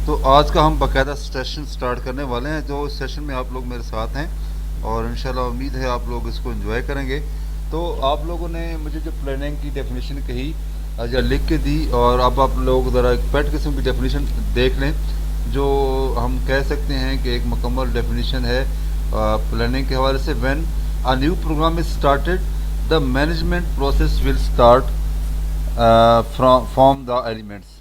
تو آج کا ہم باقاعدہ سیشن سٹارٹ کرنے والے ہیں، جو اس سیشن میں آپ لوگ میرے ساتھ ہیں اور انشاءاللہ امید ہے آپ لوگ اس کو انجوائے کریں گے۔ تو آپ لوگوں نے مجھے جو پلاننگ کی ڈیفینیشن کہی یا لکھ کے دی، اور اب آپ لوگ ذرا ایک پیٹ قسم کی ڈیفینیشن دیکھ لیں، جو ہم کہہ سکتے ہیں کہ ایک مکمل ڈیفینیشن ہے پلاننگ کے حوالے سے۔ When a new program is started, the management process will start from the elements۔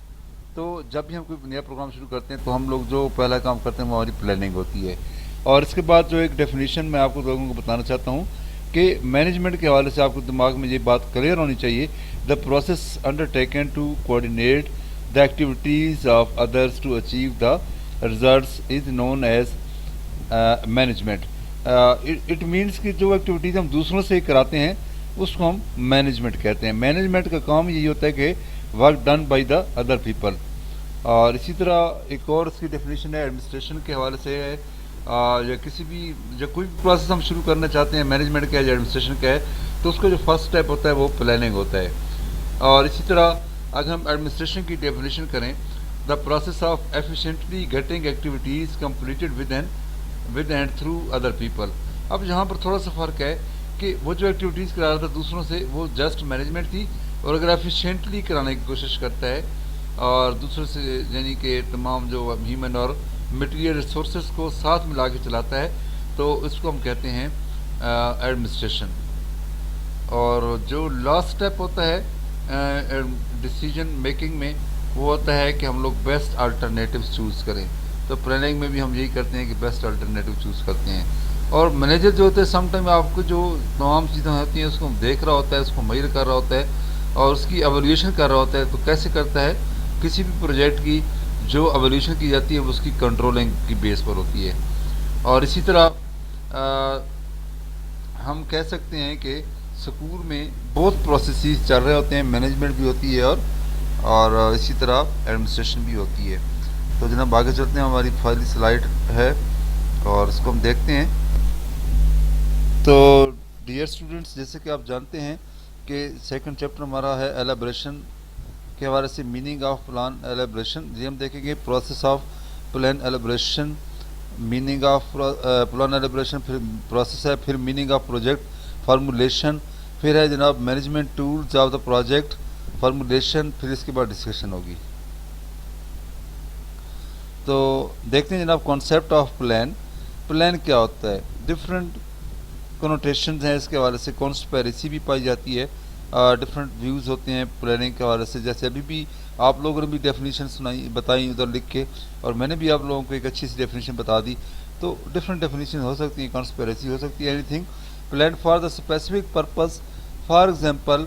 تو جب بھی ہم کوئی نیا پروگرام شروع کرتے ہیں تو ہم لوگ جو پہلا کام کرتے ہیں وہ ہماری پلاننگ ہوتی ہے۔ اور اس کے بعد جو ایک ڈیفینیشن میں آپ کو لوگوں کو بتانا چاہتا ہوں کہ مینجمنٹ کے حوالے سے آپ کو دماغ میں یہ بات کلیئر ہونی چاہیے، the process undertaken to coordinate the activities of others to achieve the results is known as management. It means کہ جو ایکٹیویٹیز ہم دوسروں سے کراتے ہیں اس کو ہم مینجمنٹ کہتے ہیں۔ مینجمنٹ کا کام یہی ہوتا ہے کہ work done by the other people. اور اسی طرح ایک اور اس کی ڈیفینیشن ہے ایڈمنسٹریشن کے حوالے سے ہے، یا کسی بھی جب کوئی بھی پروسیس ہم شروع کرنا چاہتے ہیں مینجمنٹ کا ہے یا ایڈمنسٹریشن کا ہے تو اس کا جو فرسٹ اسٹیپ ہوتا ہے وہ پلاننگ ہوتا ہے۔ اور اسی طرح اگر ہم ایڈمنسٹریشن کی ڈیفینیشن کریں، the process of efficiently getting activities completed with and through other people. اب یہاں پر تھوڑا سا فرق ہے کہ وہ جو ایکٹیویٹیز کرا رہا تھا دوسروں سے وہ جسٹ مینجمنٹ تھی، اور اگر ایفیشینٹلی کرانے کی کوشش کرتا ہے اور دوسروں سے یعنی کہ تمام جو ہیومن اور مٹیریل ریسورسز کو ساتھ ملا کے چلاتا ہے تو اس کو ہم کہتے ہیں ایڈمنسٹریشن۔ اور جو لاسٹ اسٹیپ ہوتا ہے ڈیسیجن میکنگ میں وہ ہوتا ہے کہ ہم لوگ بیسٹ الٹرنیٹیوز چوز کریں۔ تو پلاننگ میں بھی ہم یہی کرتے ہیں کہ بیسٹ الٹرنیٹیو چوز کرتے ہیں۔ اور مینیجر جو ہوتے ہیں سم ٹائم آپ کو جو تمام چیزیں ہوتی ہیں اس کو دیکھ رہا ہوتا ہے، اس کو میئر کر رہا ہوتا ہے اور اس کی ایولیوشن کر رہا ہوتا ہے۔ تو کیسے کرتا ہے؟ کسی بھی پروجیکٹ کی جو ایولیوشن کی جاتی ہے وہ اس کی کنٹرولنگ کی بیس پر ہوتی ہے۔ اور اسی طرح ہم کہہ سکتے ہیں کہ اسکول میں بہت پروسیسز چل رہے ہوتے ہیں، مینجمنٹ بھی ہوتی ہے اور اسی طرح ایڈمنسٹریشن بھی ہوتی ہے۔ تو جناب آگے چلتے ہیں، ہماری پہلی سلائڈ ہے اور اس کو ہم دیکھتے ہیں۔ تو ڈیئر اسٹوڈنٹس، جیسے کہ آپ جانتے ہیں کہ سیکنڈ چیپٹر ہمارا ہے ایلیبریشن کے حوالے سے، میننگ آف پلان ایلیبریشن۔ یہ ہم دیکھیں گے process of plan elaboration, meaning of plan elaboration, پھر پروسیس ہے، پھر میننگ آف پروجیکٹ فارمولیشن، پھر ہے جناب management tools of the project formulation, پھر اس کے بعد ڈسکشن ہوگی۔ تو دیکھتے ہیں جناب کانسیپٹ آف پلان۔ پلان کیا ہوتا ہے؟ ڈفرینٹ کنوٹیشنز ہیں اس کے حوالے سے، کانسپیریسی بھی پائی جاتی ہے، ڈفرینٹ ویوز ہوتے ہیں پلاننگ کے حوالے سے۔ جیسے ابھی بھی آپ لوگوں نے بھی ڈیفینیشن بتائیں ادھر لکھ کے، اور میں نے بھی آپ لوگوں کو ایک اچھی سی ڈیفینیشن بتا دی۔ تو ڈفرینٹ ڈیفینیشن ہو سکتی ہیں، کانسپیریسی ہو سکتی ہے، anything plan for the specific purpose. For example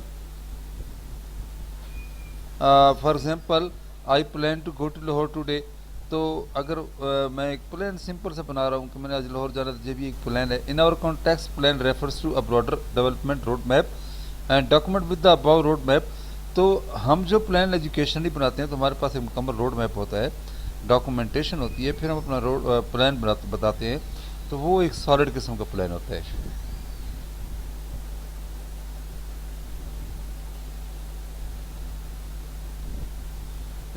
I plan to go to Lahore today. تو اگر میں ایک پلان سمپل سے بنا رہا ہوں کہ میں نے آج لاہور جانا، تو یہ بھی ایک پلان ہے۔ In our context plan refers to a broader development road map and document with the above road map. تو ہم جو پلان ایجوکیشنلی بناتے ہیں تو ہمارے پاس ایک مکمل روڈ میپ ہوتا ہے، ڈاکومنٹیشن ہوتی ہے، پھر ہم اپنا پلان بتاتے ہیں، تو وہ ایک سالڈ قسم کا پلان ہوتا ہے۔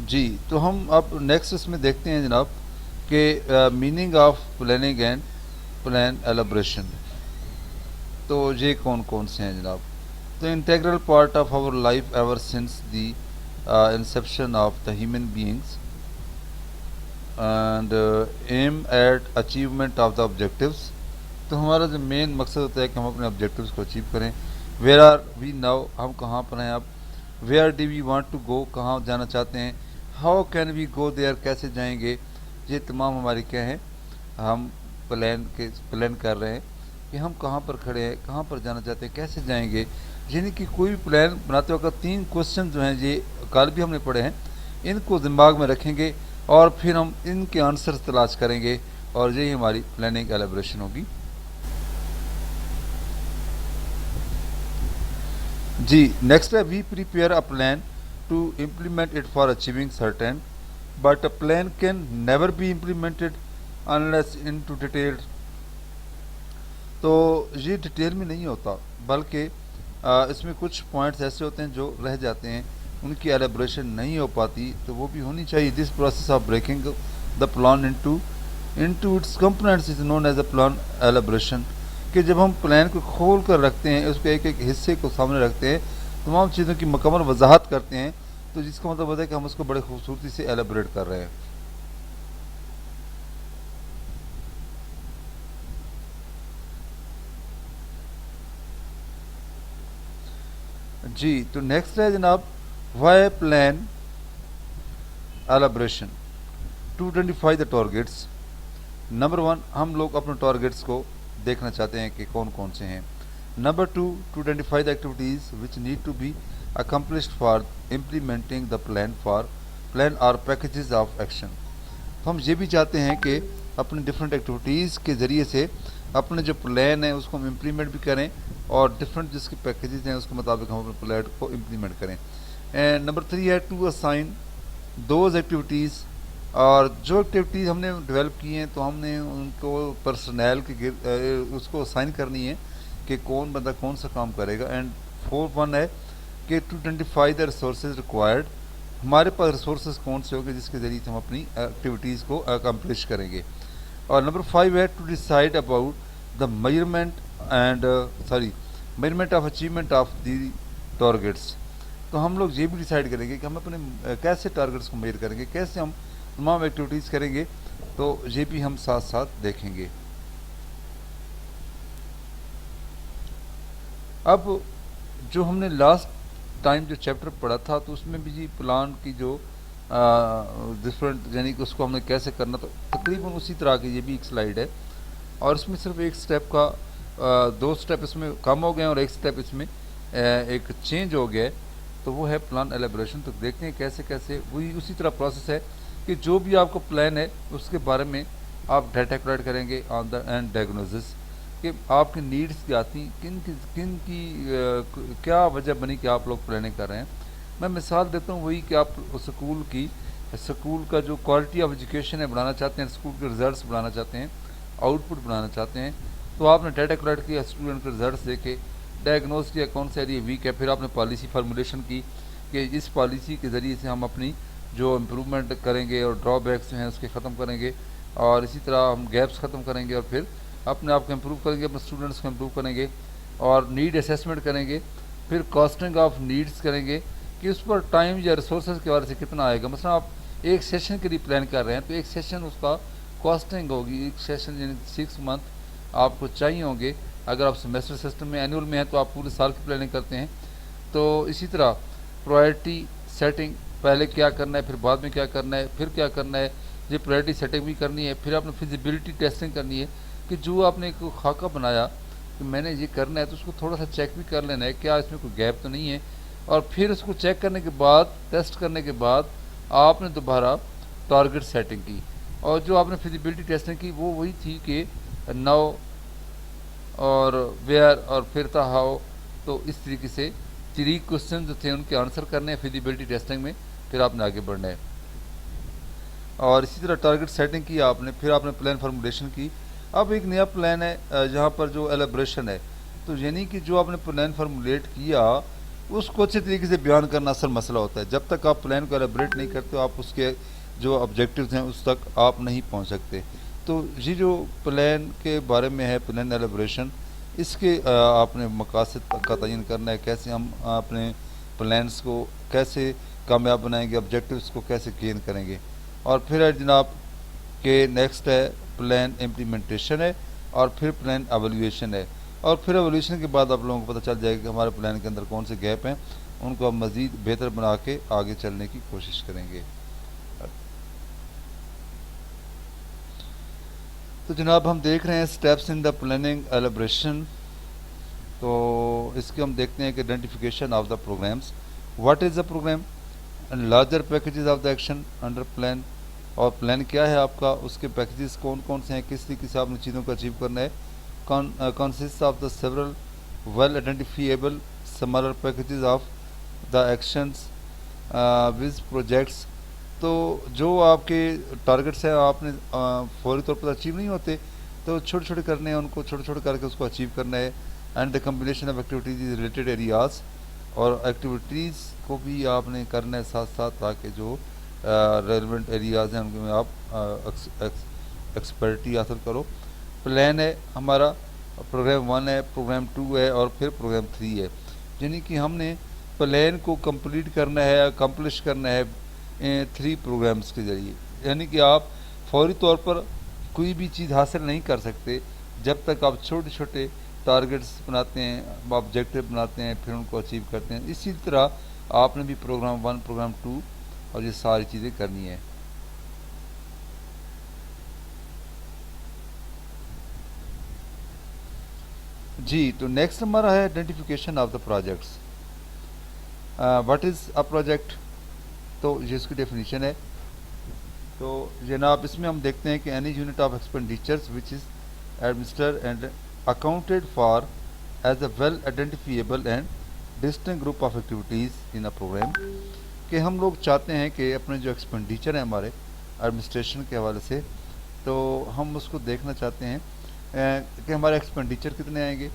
جی، تو ہم اب نیکسٹ اس میں دیکھتے ہیں جناب کہ meaning of planning and plan elaboration. تو یہ کون کون سے ہیں جناب؟ تو integral part of our life ever since the inception of the human beings and aim at achievement of the objectives. تو ہمارا جو مین مقصد ہوتا ہے کہ ہم اپنے آبجیکٹیوز کو اچیو کریں۔ ویئر آر وی ناؤ، ہم کہاں پر ہیں اب۔ Where do we want to go, کہاں جانا چاہتے ہیں۔ How can we go there, کیسے جائیں گے۔ یہ تمام ہماری کیا ہیں، ہم پلان کر رہے ہیں کہ ہم کہاں پر کھڑے ہیں، کہاں پر جانا چاہتے ہیں، کیسے جائیں گے۔ یعنی کہ کوئی بھی پلان بناتے وقت 3 کوسچن جو ہیں، یہ کل بھی ہم نے پڑھے ہیں، ان کو دماغ میں رکھیں گے اور پھر ہم ان کے آنسرز تلاش کریں گے، اور یہی ہماری پلاننگ ایلیبریشن ہوگی۔ جی نیکسٹ ہے، we prepare a plan to implement it for achieving certain but a plan can never be implemented unless into detail. تو یہ ڈیٹیل میں نہیں ہوتا، بلکہ اس میں کچھ پوائنٹس ایسے ہوتے ہیں جو رہ جاتے ہیں ان کی ایلیبریشن نہیں ہو پاتی تو وہ بھی ہونی چاہیے. This process of breaking the plan into its components is known as a plan elaboration. کہ جب ہم پلان کو کھول کر رکھتے ہیں، اس کے ایک ایک حصے کو سامنے رکھتے ہیں، تمام چیزوں کی مکمل وضاحت کرتے ہیں، تو جس کا مطلب ہوتا ہے کہ ہم اس کو بڑے خوبصورتی سے ایلیبریٹ کر رہے ہیں. جی تو نیکسٹ ہے جناب why plan elaboration to identify the targets. Number 1 ہم لوگ اپنے ٹارگیٹس کو دیکھنا چاہتے ہیں کہ کون کون سے ہیں. Number 2 to identify the activities which need to be accomplished for implementing the plan اور پیکیجز آف ایکشن. تو ہم یہ بھی چاہتے ہیں کہ اپنے ڈفرینٹ ایکٹیویٹیز کے ذریعے سے اپنے جو پلان ہے اس کو ہم امپلیمنٹ بھی کریں، اور ڈفرینٹ جس کے پیکیجز ہیں اس کے مطابق ہم اپنے پلان کو امپلیمنٹ کریں. اینڈ نمبر 3 ہے ٹو اسائن دوز ایکٹیویٹیز. اور جو ایکٹیویٹیز ہم نے ڈیولپ کی ہیں تو ہم نے ان کو پرسنل کے اس کو اسائن کرنی ہے کہ کون بندہ کون سا کام کرے گا. اینڈ 4 ہے کہ to identify the resources required. ہمارے پاس ریسورسز کون سے ہوں گے جس کے ذریعے سے ہم اپنی ایکٹیویٹیز کو اکمپلش کریں گے. اور نمبر 5 ہے to decide about the measurement of achievement of the targets. تو ہم لوگ یہ بھی ڈیسائیڈ کریں گے کہ ہم اپنے کیسے ٹارگیٹس کو میئر کریں گے، کیسے ہم تمام ایکٹیویٹیز کریں گے، تو یہ بھی ہم ساتھ ساتھ دیکھیں گے. اب جو ہم نے لاسٹ ٹائم جو چیپٹر پڑھا تھا تو اس میں بھی جی پلان کی جو ڈفرینٹ یعنی کہ اس کو ہم نے کیسے کرنا، تو تقریباً اسی طرح کی یہ بھی ایک سلائیڈ ہے. اور اس میں صرف ایک سٹیپ کا 2 سٹیپ اس میں کم ہو گئے ہیں اور ایک سٹیپ اس میں ایک چینج ہو گیا ہے، تو وہ ہے پلان ایلیبریشن. تو دیکھتے ہیں کیسے کیسے وہی اسی طرح پروسیس ہے کہ جو بھی آپ کو پلان ہے اس کے بارے میں آپ ڈیٹا کلیکٹ کریں گے آن دا اینڈ ڈائگنوسس کہ آپ کی نیڈس کیا تھیں، کن کی کیا وجہ بنی کہ آپ لوگ پلاننگ کر رہے ہیں. میں مثال دیتا ہوں وہی کہ آپ اسکول کا جو کوالٹی آف ایجوکیشن ہے بڑھانا چاہتے ہیں، اسکول کے ریزلٹس بڑھانا چاہتے ہیں، آؤٹ پٹ بڑھانا چاہتے ہیں، تو آپ نے ڈیٹا کلیکٹ کیا، اسٹوڈنٹ کے ریزلٹس دیکھے، ڈائگنوز کیا کون سا ایریا ویک ہے، پھر آپ نے پالیسی فارمولیشن کی کہ اس پالیسی کے ذریعے سے ہم اپنی جو امپرومنٹ کریں گے اور ڈرا بیکس ہیں اس کے ختم کریں گے، اور اسی طرح ہم گیپس ختم کریں گے، اور پھر اپنے آپ کو امپروو کریں گے، اپنے اسٹوڈنٹس کو امپروو کریں گے، اور نیڈ اسیسمنٹ کریں گے، پھر کاسٹنگ آف نیڈس کریں گے کہ اس پر ٹائم یا ریسورسز کے بارے سے کتنا آئے گا. مثلا آپ ایک سیشن کے لیے پلان کر رہے ہیں تو ایک سیشن اس کا کاسٹنگ ہوگی، ایک سیشن یعنی 6 منتھ آپ کو چاہیے ہوں گے. اگر آپ سیمیسٹر سسٹم میں اینول میں ہیں تو آپ پورے سال کی پلاننگ کرتے ہیں. تو اسی طرح پرائرٹی سیٹنگ، پہلے کیا کرنا ہے، پھر بعد میں کیا کرنا ہے، پھر کیا کرنا ہے، یہ پرائرٹی سیٹنگ بھی کرنی ہے. پھر آپ نے فیزیبلٹی ٹیسٹنگ کرنی ہے کہ جو آپ نے ایک خاکہ بنایا کہ میں نے یہ کرنا ہے تو اس کو تھوڑا سا چیک بھی کر لینا ہے کیا اس میں کوئی گیپ تو نہیں ہے. اور پھر اس کو چیک کرنے کے بعد، ٹیسٹ کرنے کے بعد آپ نے دوبارہ ٹارگٹ سیٹنگ کی. اور جو آپ نے فیزیبلٹی ٹیسٹنگ کی وہ وہی تھی کہ ناؤ اور ویئر اور پھر تھا ہاؤ. تو اس طریقے سے 3 کوشچن جو تھے ان کے آنسر کرنے ہیں فیزیبلٹی ٹیسٹنگ میں، پھر آپ نے آگے بڑھنا ہے. اور اسی طرح ٹارگٹ سیٹنگ کی آپ نے، پھر آپ نے پلان فارمولیشن کی. اب ایک نیا پلان ہے جہاں پر جو ایلیبریشن ہے، تو یعنی کہ جو آپ نے پلان فارمولیٹ کیا اس کو اچھے طریقے سے بیان کرنا اصل مسئلہ ہوتا ہے. جب تک آپ پلان کو ایلیبریٹ نہیں کرتے ہو آپ اس کے جو آبجیکٹیوز ہیں اس تک آپ نہیں پہنچ سکتے. تو یہ جو پلان کے بارے میں ہے پلان ایلیبریشن، اس کے آپ نے مقاصد کا تعین کرنا ہے، کیسے ہم اپنے پلانس کو کیسے کامیاب بنائیں گے، آبجیکٹیوز کو کیسے گین کریں گے. اور پھر ہے جناب کہ نیکسٹ ہے پلان امپلیمنٹیشن ہے، اور پھر پلان ایویلیویشن ہے. اور پھر ایویلیویشن کے بعد آپ لوگوں کو پتہ چل جائے گا کہ ہمارے پلان کے اندر کون سے گیپ ہیں، ان کو ہم مزید بہتر بنا کے آگے چلنے کی کوشش کریں گے. تو جناب ہم دیکھ رہے ہیں steps in the planning elaboration. تو اس کے ہم دیکھتے ہیں کہ identification of the programmes, what is the programme and larger packages of the action under plan. اور پلان کیا ہے آپ کا، اس کے پیکیجز کون کون سے ہیں، کس طریقے سے آپ نے چیزوں کو اچیو کرنا ہے. Consist of the several well identifiable smaller packages of the actions viz projects. تو جو آپ کے ٹارگٹس ہیں آپ نے فوری طور پر اچیو نہیں ہوتے تو چھوٹے چھوٹے کرنے ہیں، ان کو چھوٹے چھوٹے کر کے اس کو اچیو کرنا ہے. And the combination of activities related areas. اور ایکٹیویٹیز کو بھی آپ نے کرنا ہے ساتھ ساتھ، تاکہ جو ریلیونٹ ایریاز ہیں ان میں آپ ایکسپرٹی حاصل کرو۔ پلان ہے ہمارا، پروگرام 1 ہے، پروگرام 2 ہے، اور پھر پروگرام 3 ہے، یعنی کہ ہم نے پلان کو کمپلیٹ کرنا ہے، اکمپلش کرنا ہے 3 پروگرامز کے ذریعے، یعنی کہ آپ فوری طور پر کوئی بھی چیز حاصل نہیں کر سکتے جب تک آپ چھوٹے چھوٹے ٹارگٹس بناتے ہیں، آبجیکٹو بناتے ہیں، پھر ان کو اچیو کرتے ہیں۔ اسی طرح آپ نے بھی پروگرام 1، پروگرام 2 اور یہ ساری چیزیں کرنی ہیں۔ جی، تو نیکسٹ ہمارا ہے identification of the projects. What is a project? تو یہ اس کی ڈیفینیشن ہے۔ تو جناب اس میں ہم دیکھتے ہیں کہ any unit of expenditures which is administered and accounted for as a well identifiable and distinct group of activities in a programme, کہ ہم لوگ چاہتے ہیں کہ اپنے جو ایکسپینڈیچر ہیں ہمارے ایڈمنسٹریشن کے حوالے سے، تو ہم اس کو دیکھنا چاہتے ہیں کہ ہمارے ایکسپینڈیچر کتنے آئیں گے،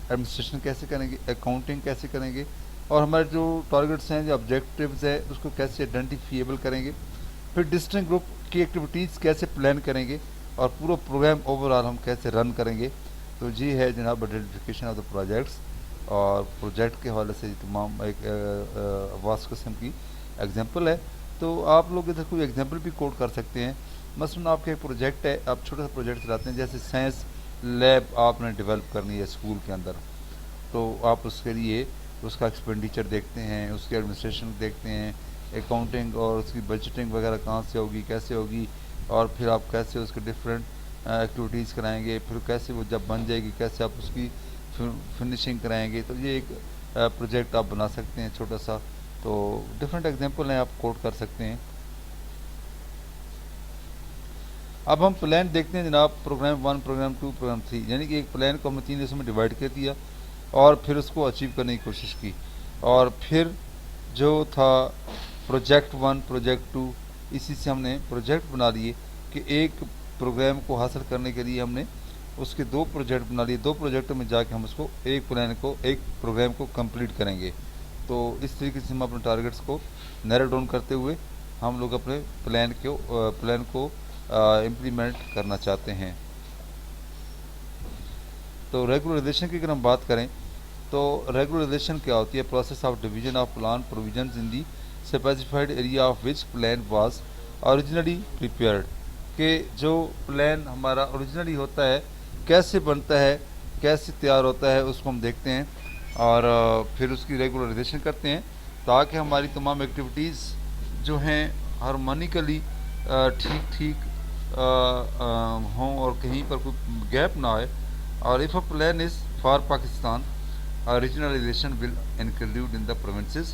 ایڈمنسٹریشن کیسے کریں گے، اکاؤنٹنگ کیسے کریں گے، اور ہمارے جو ٹارگٹس ہیں، جو آبجیکٹیوز ہیں، اس کو کیسے آئیڈینٹیفیبل کریں گے، پھر ڈسٹنکٹ گروپ کی ایکٹیویٹیز کیسے پلان کریں گے، اور پورا پروگرام اوور آل ہم کیسے رن کریں گے۔ تو جی ہے جناب آئیڈینٹیفیکیشن آف دا پروجیکٹس، اور پروجیکٹ کے حوالے سے تمام ایک واس قسم کی ایگزامپل ہے۔ تو آپ لوگ ادھر کوئی ایگزامپل بھی کوٹ کر سکتے ہیں، مثلاً آپ کا ایک پروجیکٹ ہے، آپ چھوٹا سا پروجیکٹ چلاتے ہیں، جیسے سائنس لیب آپ نے ڈیولپ کرنی ہے اسکول کے اندر، تو آپ اس کے لیے اس کا ایکسپینڈیچر دیکھتے ہیں، اس کی ایڈمنسٹریشن دیکھتے ہیں، اکاؤنٹنگ اور اس کی بجٹنگ وغیرہ کہاں سے ہوگی، کیسے ہوگی، اور پھر آپ کیسے اس کے ڈفرینٹ ایکٹیویٹیز کرائیں گے، پھر کیسے وہ جب بن جائے گی کیسے آپ اس کی فنشنگ کرائیں گے۔ تو یہ ایک پروجیکٹ آپ بنا سکتے ہیں چھوٹا سا۔ تو ڈفرینٹ ایگزامپل ہیں، آپ کوٹ کر سکتے ہیں۔ اب ہم پلان دیکھتے ہیں جناب، پروگرام 1، پروگرام 2، پروگرام 3، یعنی کہ ایک پلان کو ہم نے 3 حصوں میں ڈیوائڈ کر دیا، اور پھر اس کو اچیو کرنے کی کوشش کی، اور پھر جو تھا پروجیکٹ 1، پروجیکٹ 2، اسی سے ہم نے پروجیکٹ بنا لیے کہ ایک پروگرام کو حاصل کرنے کے لیے ہم نے اس کے 2 پروجیکٹ بنا لیے، 2 پروجیکٹوں میں جا کے ہم اس کو ایک پروگرام کو کمپلیٹ کریں گے۔ تو اس طریقے سے ہم اپنے ٹارگٹس کو نیرو ڈاؤن کرتے ہوئے ہم لوگ اپنے پلان کو امپلیمنٹ کرنا چاہتے ہیں۔ تو ریگولرائزیشن کی اگر ہم بات کریں تو ریگولرائزیشن کیا ہوتی ہے؟ Process of division of plan provisions in the specified area of which plan was originally prepared, کہ جو پلان ہمارا اوریجنلی ہوتا ہے کیسے بنتا ہے، کیسے تیار ہوتا ہے، اس کو ہم دیکھتے ہیں، اور پھر اس کی ریگولرائزیشن کرتے ہیں، تاکہ ہماری تمام ایکٹیویٹیز جو ہیں ہارمونیکلی ٹھیک ہوں، اور کہیں پر کوئی گیپ نہ آئے۔ اور if a plan is for Pakistan, regionalisation will include in the provinces,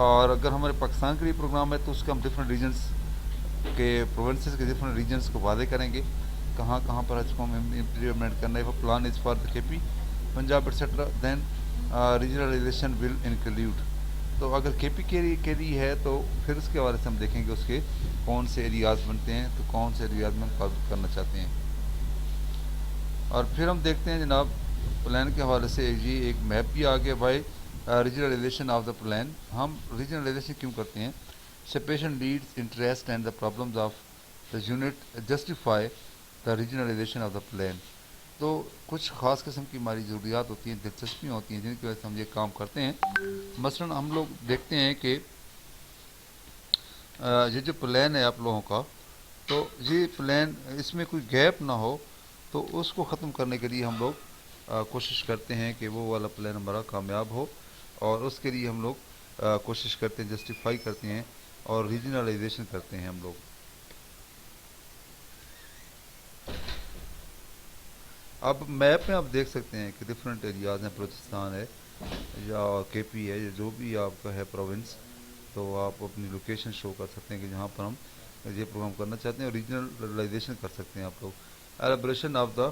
اور اگر ہمارے پاکستان کے لیے پروگرام ہے تو اس کا ہم ڈفرینٹ ریجنس کے، پروونسز کے ڈفرینٹ ریجنس کو واضح کریں گے، کہاں کہاں پر اس کو ہم امپلیمنٹ کرنا ہے۔ Plan is for the K P Punjab etcetera, then regionalisation will include. تو اگر کے پی کے لیے ہے تو پھر اس کے حوالے سے ہم دیکھیں گے اس کے کون سے ایریاز بنتے ہیں، تو کون سے ایریاز میں ہم کور کرنا چاہتے ہیں۔ اور پھر ہم دیکھتے ہیں جناب پلان کے حوالے سے یہ ایک میپ بھی آ گیا بھائی، ریجنلائزیشن آف دا پلان۔ ہم ریجنلائزیشن کیوں کرتے ہیں؟ Special leads interest and the problems of the unit justify the regionalisation of the plan. تو کچھ خاص قسم کی ہماری ضروریات ہوتی ہیں، دلچسپیاں ہوتی ہیں، جن کی وجہ سے ہم یہ کام کرتے ہیں۔ مثلاً ہم لوگ دیکھتے ہیں کہ یہ جو پلان ہے آپ لوگوں کا، تو یہ پلان اس میں کوئی گیپ نہ ہو، تو اس کو ختم کرنے کے لیے ہم لوگ کوشش کرتے ہیں کہ وہ والا پلان ہمارا کامیاب ہو، اور اس کے لیے ہم لوگ کوشش کرتے ہیں، جسٹیفائی کرتے ہیں، اور ریجنلائزیشن کرتے ہیں ہم لوگ۔ اب میپ میں آپ دیکھ سکتے ہیں کہ ڈفرینٹ ایریاز ہیں، بلوچستان ہے یا کے پی ہے، یا جو بھی آپ کا ہے پروونس، تو آپ اپنی لوکیشن شو کر سکتے ہیں کہ جہاں پر ہم یہ پروگرام کرنا چاہتے ہیں، اور ریجنلائزیشن کر سکتے ہیں آپ لوگ۔ Elaboration of the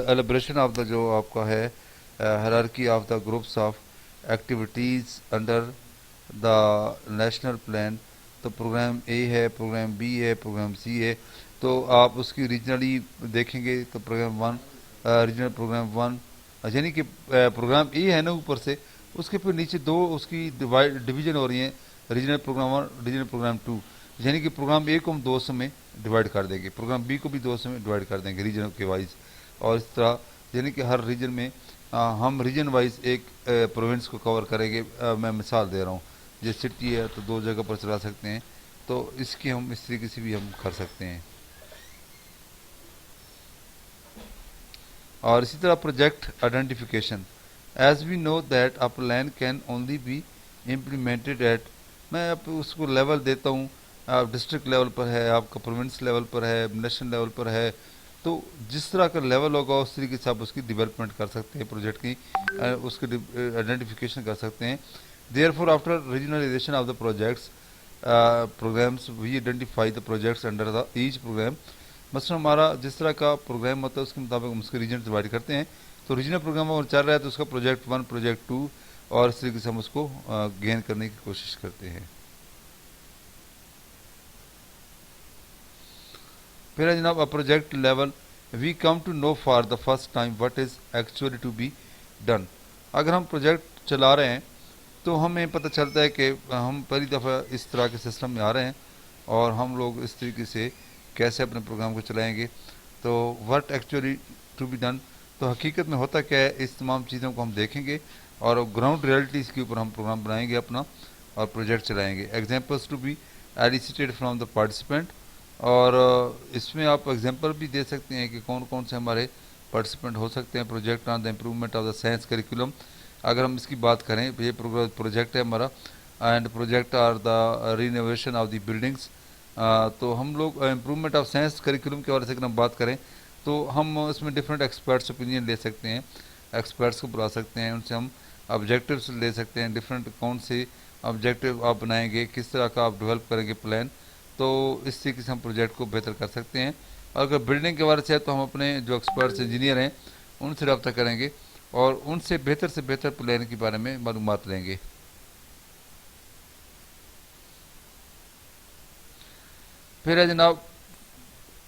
elaboration of the جو آپ کا ہے hierarchy of the groups of activities under the national plan. تو پروگرام اے ہے، پروگرام بی ہے، پروگرام سی ہے، تو آپ اس کی ریجنلی دیکھیں گے تو پروگرام 1، ریجنل پروگرام 1، یعنی کہ پروگرام اے ہے نا اوپر سے، اس کے پھر نیچے دو اس کی ڈویژن ہو رہی ہیں، ریجنل پروگرام اور ریجنل پروگرام 2، یعنی کہ پروگرام اے کو ہم دو حصوں میں ڈیوائڈ کر دیں گے، پروگرام بی کو بھی دو حصوں میں ڈیوائڈ کر دیں گے ریجن کے وائز، اور اس طرح یعنی کہ ہر ریجن میں ہم ریجن وائز ایک پروونس کو کور کریں گے۔ میں مثال دے رہا ہوں، جیسے سٹی ہے تو دو جگہ پر چلا سکتے ہیں، تو اس کی ہم اس طریقے سے بھی ہم کر سکتے ہیں۔ اور اسی طرح project identification, as we know that a plan can only be implemented at, میں اب اس کو لیول دیتا ہوں، آپ ڈسٹرکٹ لیول پر ہے، آپ کا پروونس لیول پر ہے، نیشنل لیول پر ہے، تو جس طرح کا لیول ہوگا اس طریقے سے آپ اس کی ڈیولپمنٹ کر سکتے ہیں، پروجیکٹ کی اس کی آئیڈینٹیفیکیشن کر سکتے ہیں۔ Therefore after regionalisation of the projects programmes we identify the projects under the each programme, مثلا ہمارا جس طرح کا پروگرام ہوتا ہے اس کے مطابق ہم اس کے ریجن ڈیوائڈ کرتے ہیں، تو ریجنل پروگرام اگر چل رہا ہے تو اس کا پروجیکٹ 1، پروجیکٹ 2، اور اس طریقے سے ہم اس کو گین کرنے کی کوشش کرتے ہیں۔ پھر ہے جناب project level, we come to know for the first time what is actually to be done, اگر ہم پروجیکٹ چلا رہے ہیں تو ہمیں پتہ چلتا ہے کہ ہم پہلی دفعہ اس طرح کے سسٹم میں آ رہے ہیں اور ہم لوگ اس طریقے سے کیسے اپنے پروگرام کو چلائیں گے، تو what actually to be done, تو حقیقت میں ہوتا کیا ہے، اس تمام چیزوں کو ہم دیکھیں گے اور گراؤنڈ ریئلٹیز کے اوپر ہم پروگرام بنائیں گے اپنا اور پروجیکٹ چلائیں گے۔ Examples to be elicited from the participant, اور اس میں آپ ایگزامپل بھی دے سکتے ہیں کہ کون کون سے ہمارے پارٹیسپینٹ ہو سکتے ہیں۔ Project on the improvement of the science curriculum, اگر ہم اس کی بات کریں، یہ پروجیکٹ ہے ہمارا، and project are the renovation of the buildings, تو ہم لوگ امپرومنٹ آف سائنس کریکولم کے حوالے سے اگر ہم بات کریں تو ہم اس میں ڈفرینٹ ایکسپرٹس اوپینین لے سکتے ہیں، ایکسپرٹس کو بلا سکتے ہیں، ان سے ہم آبجیکٹیوز لے سکتے ہیں، ڈفرینٹ کون سے آبجیکٹیو آپ بنائیں گے، کس طرح کا آپ ڈیولپ کریں گے پلان، تو اس طریقے سے ہم پروجیکٹ کو بہتر کر سکتے ہیں۔ اور اگر بلڈنگ کے حوالے سے ہے تو ہم اپنے جو ایکسپرٹس انجینئر ہیں ان سے رابطہ کریں گے اور ان سے بہتر پلان کے بارے میں معلومات لیں گے۔ پھر ہے جناب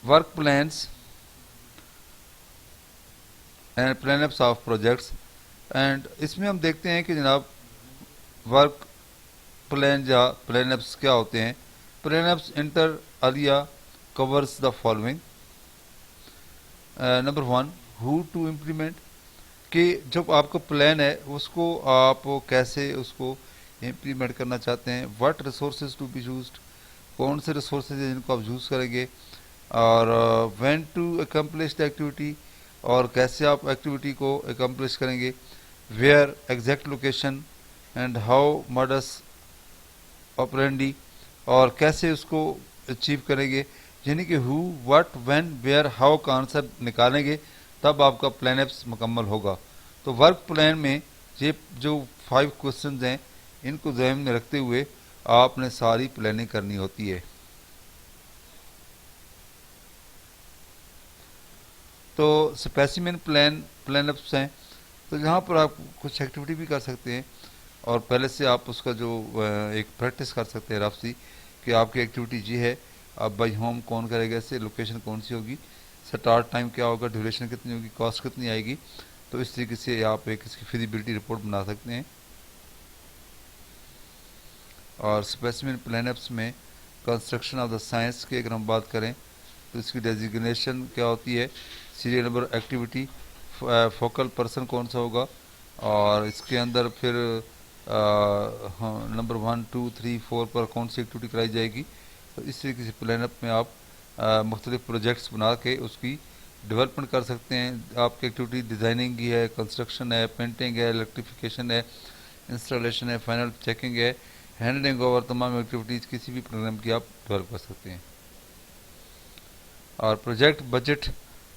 work plans and plan ups of projects, and اس میں ہم دیکھتے ہیں کہ جناب ورک پلان یا پلان اپس کیا ہوتے ہیں۔ Plan ups inter alia course the following, number 1 who to implement, کہ جب آپ کا پلان ہے اس کو آپ کیسے اس کو امپلیمنٹ کرنا چاہتے ہیں، what resources to be used, کون سے ریسورسز ہیں جن کو آپ یوز کریں گے، اور when to accomplish the activity, اور کیسے آپ ایکٹیویٹی کو اکمپلش کریں گے، where exact location, and how modus operandi, اور کیسے اس کو اچیو کریں گے، یعنی کہ who, what, when, where, how کا آنسر نکالیں گے تب آپ کا پلان ایپس مکمل ہوگا۔ تو ورک پلان میں یہ جو 5 کوسچنز ہیں ان کو ذہن میں رکھتے ہوئے آپ نے ساری پلاننگ کرنی ہوتی ہے۔ تو اسپیسیمن پلان اپس ہیں، تو جہاں پر آپ کچھ ایکٹیویٹی بھی کر سکتے ہیں اور پہلے سے آپ اس کا جو ایک پریکٹس کر سکتے ہیں رف سی، کہ آپ کی ایکٹیویٹی جی ہے، آپ بائی ہوم کون کرے گا، اس سے لوکیشن کون سی ہوگی، سٹارٹ ٹائم کیا ہوگا، ڈیوریشن کتنی ہوگی، کاسٹ کتنی آئے گی، تو اس طریقے سے آپ ایک اس کی فیزیبلٹی رپورٹ بنا سکتے ہیں۔ اور اسپیسیمن پلان اپس میں کنسٹرکشن آف دا سائنس کی اگر ہم بات کریں تو اس کی ڈیزیگنیشن کیا ہوتی ہے، serial number activity, focal person کون سا ہوگا، اور اس کے اندر پھر نمبر 1، 2، 3، 4 پر کون سی ایکٹیویٹی کرائی جائے گی، تو اس طریقے سے پلان اپ میں آپ مختلف پروجیکٹس بنا کے اس کی ڈیولپمنٹ کر سکتے ہیں۔ آپ کی ایکٹیویٹی ڈیزائننگ کی ہے، کنسٹرکشن ہے، پینٹنگ ہے، الیکٹریفیکیشن ہے، انسٹالیشن ہے، فائنل چیکنگ ہے، ہینڈلنگ اوور، تمام ایکٹیویٹیز کسی بھی پروگرام کی آپ ڈیولپ کر سکتے ہیں۔ اور project budget,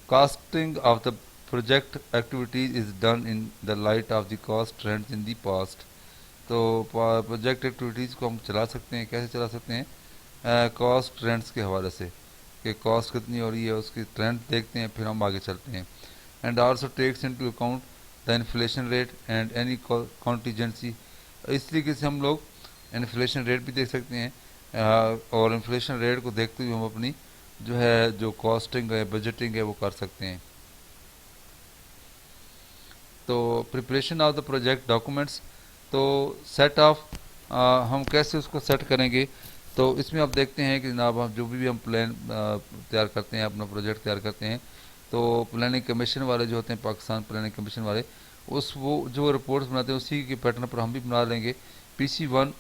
costing of the project activities is done in the light of the cost trends in the past, تو پروجیکٹ ایکٹیویٹیز کو ہم چلا سکتے ہیں، کیسے چلا سکتے ہیں، کاسٹ ٹرینڈز کے حوالے سے، کہ کاسٹ کتنی ہو رہی ہے اس کی ٹرینڈ دیکھتے ہیں، پھر ہم آگے چلتے ہیں۔ And also takes into account the inflation rate and any contingency, اس طریقے سے ہم لوگ انفلیشن ریٹ بھی دیکھ سکتے ہیں، اور انفلیشن ریٹ کو دیکھتے ہوئے ہم اپنی جو کاسٹنگ ہے، بجٹنگ ہے، وہ کر سکتے ہیں۔ تو preparation of the project documents, تو سیٹ آف ہم کیسے اس کو سیٹ کریں گے؟ تو اس میں آپ دیکھتے ہیں کہ جناب ہم جو بھی ہم پلان تیار کرتے ہیں، اپنا پروجیکٹ تیار کرتے ہیں، تو پلاننگ کمیشن والے جو ہوتے ہیں، پاکستان پلاننگ کمیشن والے، وہ جو رپورٹس بناتے ہیں اسی کے پیٹرن پر ہم بھی بنا لیں گے۔ PC1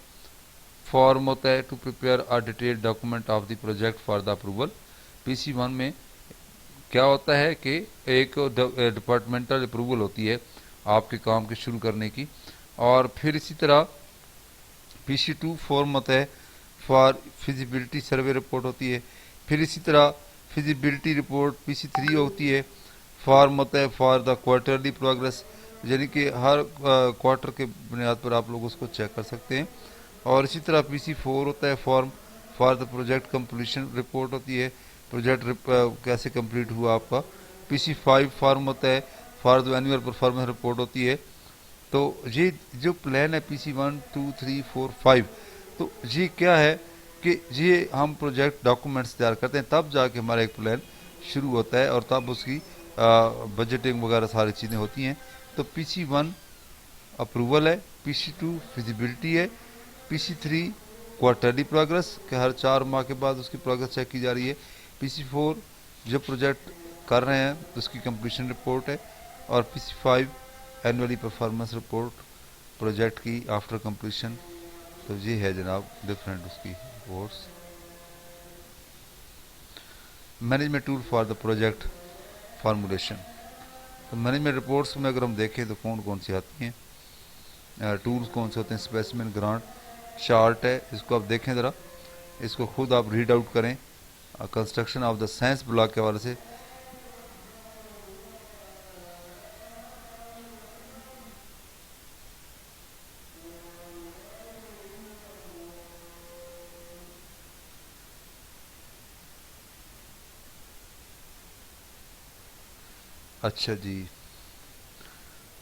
فارم ہوتا ہے to prepare a detail document of the project for the approval. PC1 میں کیا ہوتا ہے کہ ایک ڈپارٹمنٹل اپروول ہوتی ہے آپ کے کام کے شروع کرنے کی، اور پھر اسی طرح PC2 فارم ہوتا ہے فار فیزیبلٹی سروے رپورٹ ہوتی ہے، پھر اسی طرح فیزیبلٹی رپورٹ PC3 ہوتی ہے، فارم ہوتا ہے فار دا کوارٹرلی پروگرس، یعنی کہ ہر کوارٹر کے بنیاد پر آپ لوگ اس کو چیک کر سکتے ہیں، اور اسی طرح PC4 ہوتا ہے form for the project completion report ہوتی ہے، پروجیکٹ کیسے کمپلیٹ ہوا آپ کا۔ PC5 فارم ہوتا ہے for the annual performance report ہوتی ہے۔ تو یہ جو پلان ہے PC1 2 3 4 5، تو یہ کیا ہے کہ یہ ہم پروجیکٹ ڈاکومنٹس تیار کرتے ہیں، تب جا کے ہمارا ایک پلان شروع ہوتا ہے، اور تب اس کی بجٹنگ وغیرہ ساری چیزیں ہوتی ہیں۔ تو PC1 اپروول ہے، PC2 فیزیبلٹی ہے، PC3 کوارٹرلی پروگرس کہ ہر 4 ماہ کے بعد اس کی پروگرس چیک کی جا رہی ہے، PC4 جو پروجیکٹ کر رہے ہیں اس کی کمپلیشن رپورٹ ہے، اور PC5 annually performance report project کی آفٹر کمپلیشن۔ تو یہ ہے جناب ڈفرینٹ اس کی reports. Management tool for the project formulation, تو مینجمنٹ رپورٹس میں اگر ہم دیکھیں تو کون کون سی آتی ہیں، ٹولز کون سے ہوتے ہیں؟ اسپیسیمن گرانٹ چارٹ ہے، اس کو آپ دیکھیں ذرا، اس کو خود آپ ریڈ آؤٹ کریں construction of the science block کے حوالے سے۔ اچھا جی،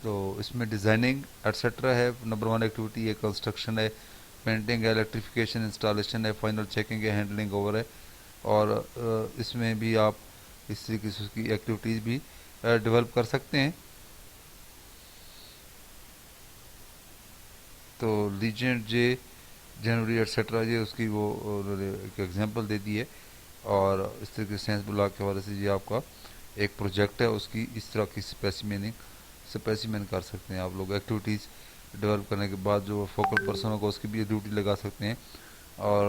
تو اس میں ڈیزائننگ ایٹسیٹرا ہے، نمبر 1 ایکٹیویٹی ہے، کنسٹرکشن ہے، پینٹنگ ہے، الیکٹریفیکیشن انسٹالیشن ہے، فائنل چیکنگ ہے، ہینڈلنگ اوور ہے، اور اس میں بھی آپ اس طریقے سے اس کی ایکٹیویٹیز بھی ڈیولپ کر سکتے ہیں۔ تو لیجنڈ جے جنوری ایٹسیٹرا، یہ اس کی وہ ایک ایگزامپل دے دی ہے، اور اس طریقے سے سائنس بلاک کے حوالے سے یہ آپ کا ایک پروجیکٹ ہے، اس کی اس طرح کی اسپیسیمن کر سکتے ہیں آپ لوگ۔ ایکٹیویٹیز ڈیولپ کرنے کے بعد جو فوکل پرسن ہوگا اس کی بھی ڈیوٹی لگا سکتے ہیں، اور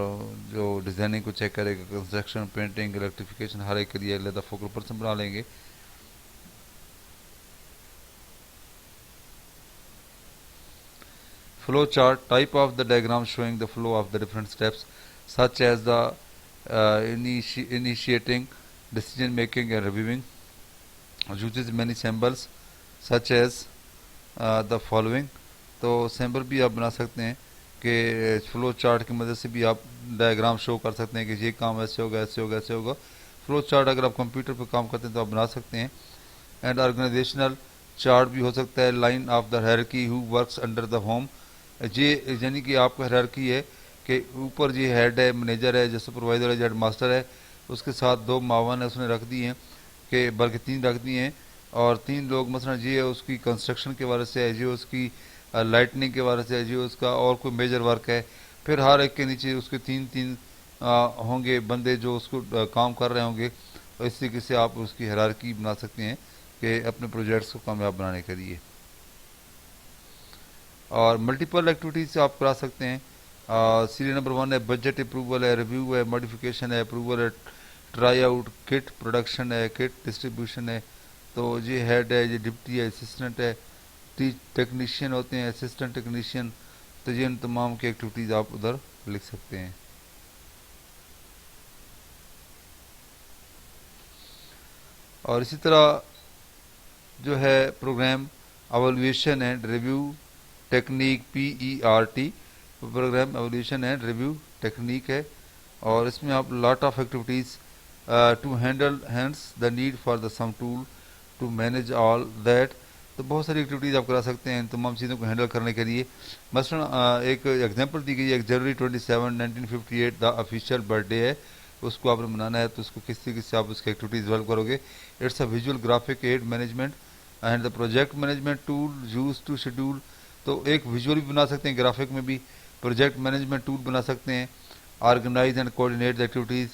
جو ڈیزائننگ کو چیک کرے گا، کنسٹرکشن، پینٹنگ، الیکٹریفیکیشن، ہر ایک کے لیے علیحدہ فوکل پرسن بنا لیں گے۔ Flow chart type of the diagram شوئنگ the flow of the different steps such as the initiating decision making and reviewing, uses many symbols such as the following۔ تو symbol بھی آپ بنا سکتے ہیں کہ فلو چارٹ کی مدد سے بھی آپ ڈائیگرام شو کر سکتے ہیں کہ یہ کام ایسے ہوگا، ایسے ہوگا، ایسے ہوگا۔ فلو چارٹ اگر آپ کمپیوٹر پہ کام کرتے ہیں تو آپ بنا سکتے ہیں۔ اینڈ آرگنائزیشنل چارٹ بھی ہو سکتا ہے، line of the hierarchy who works under the home, یہ یعنی کہ آپ کا ہیرارکی ہے کہ اوپر یہ ہیڈ ہے، مینیجر ہے، جو سپروائزر ہے، جو ہیڈ ماسٹر ہے، اس کے ساتھ 2 معاون ہے اس نے رکھ دی ہیں، کہ بلکہ 3 رکھ دی ہیں، اور 3 لوگ مثلا یہ ہے اس کی کنسٹرکشن کے بارے سے ہے، یہ اس کی لائٹننگ کے بارے سے ہے، یہ اس کا اور کوئی میجر ورک ہے، پھر ہر ایک کے نیچے اس کے 3 ہوں گے بندے جو اس کو کام کر رہے ہوں گے۔ تو اس طریقے سے آپ اس کی ہیرارکی بنا سکتے ہیں کہ اپنے پروجیکٹس کو کامیاب بنانے کے لیے۔ اور ملٹیپل ایکٹیویٹیز آپ کرا سکتے ہیں۔ سیریل نمبر 1 ہے بجٹ اپروول ہے، ریویو ہے، ماڈیفیکیشن ہے، اپروول ہے، ٹرائی آؤٹ، کٹ پروڈکشن ہے، کٹ ڈسٹریبیوشن ہے۔ تو یہ ہیڈ ہے، یہ ڈپٹی ہے، اسسٹنٹ ہے، ٹیکنیشین ہوتے ہیں، اسسٹنٹ ٹیکنیشین۔ تو یہ ان تمام کی ایکٹیویٹیز آپ ادھر لکھ سکتے ہیں۔ اور اسی طرح جو ہے programme evaluation and review technique PERT، programme evolution and review technique ہے، اور اس میں آپ lot of activities to handle hands the need for the some tool to manage all that. تو بہت ساری ایکٹیویٹیز آپ کرا سکتے ہیں ان تمام چیزوں کو ہینڈل کرنے کے لیے۔ مثلا ایک ایگزامپل دی گئی ہے، جنوری 27 1958 دا آفیشیل برتھ ڈے ہے، اس کو آپ نے منانا ہے، تو اس کو کس طریقے سے آپ اس کی ایکٹیویٹیز ڈیولپ کرو گے۔ It's a visual graphic aid management and the project management tool use to schedule تو ایک ویژول بھی بنا سکتے ہیں، گرافک میں بھی پروجیکٹ مینجمنٹ ٹول بنا سکتے ہیں، organise and coordinate the activities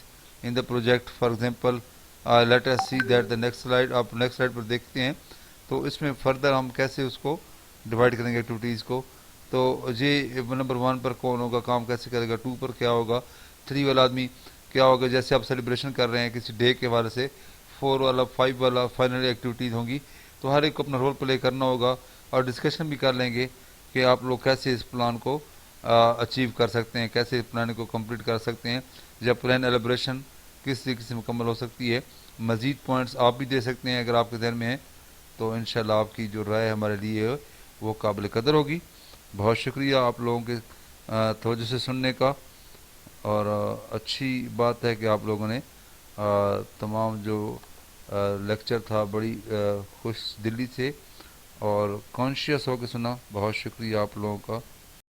in the project. For example let us see that the next slide, آپ نیکسٹ سلائڈ پر دیکھتے ہیں تو اس میں فردر ہم کیسے اس کو ڈیوائڈ کریں گے ایکٹیویٹیز کو. تو یہ نمبر 1 پر کون ہوگا، کام کیسے کرے گا، 2 پر کیا ہوگا، 3 والا آدمی کیا ہوگا. جیسے آپ سیلیبریشن کر رہے ہیں کسی ڈے کے حوالے سے، 4 والا 5 والا فائنل ایکٹیویٹیز ہوں گی، تو ہر ایک کو اپنا رول پلے کرنا ہوگا اور ڈسکشن بھی کر لیں گے کہ آپ لوگ کیسے اس پلان کو اچیو کر سکتے ہیں، کیسے اس پلان کو کمپلیٹ کر سکتے ہیں، یا پلان ایلیبریشن کس طریقے سے مکمل ہو سکتی ہے. مزید پوائنٹس آپ بھی دے سکتے ہیں اگر آپ کے ذہن میں ہیں، تو انشاءاللہ آپ کی جو رائے ہمارے لیے وہ قابل قدر ہوگی. بہت شکریہ آپ لوگوں کے توجہ سے سننے کا، اور اچھی بات ہے کہ آپ لوگوں نے تمام جو لیکچر تھا بڑی خوش دلی سے اور کانشیس ہو کے سنا. بہت شکریہ آپ لوگوں کا.